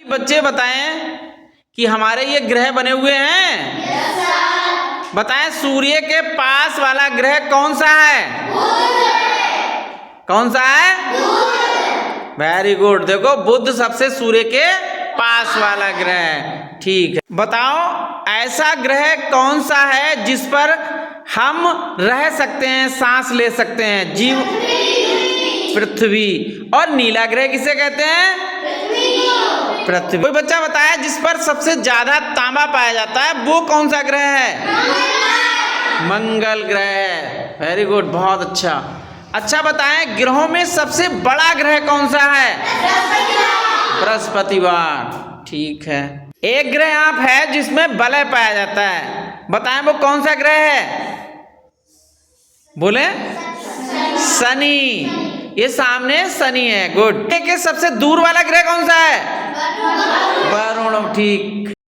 बच्चे बताएं कि हमारे ये ग्रह बने हुए हैं। बताएं सूर्य के पास वाला ग्रह कौन सा है? कौन सा है? Very good. देखो बुध सबसे सूर्य के पास वाला ग्रह है। ठीक है, बताओ ऐसा ग्रह कौन सा है जिस पर हम रह सकते हैं, सांस ले सकते हैं, जीव? पृथ्वी। और नीला ग्रह किसे कहते हैं? पृथ्वी। कोई बच्चा बताया जिस पर सबसे ज्यादा तांबा पाया जाता है वो कौन सा ग्रह है? मंगल ग्रह। वेरी गुड, बहुत अच्छा। अच्छा बताएं ग्रहों में सबसे बड़ा ग्रह कौन सा है? बृहस्पतिवार। ठीक है। एक ग्रह आप है जिसमें वलय पाया जाता है, बताएं वो कौन सा ग्रह है? बोले शनि। ये सामने शनि है। गुड। के सबसे दूर वाला ग्रह कौन सा है? वरुण। ठीक।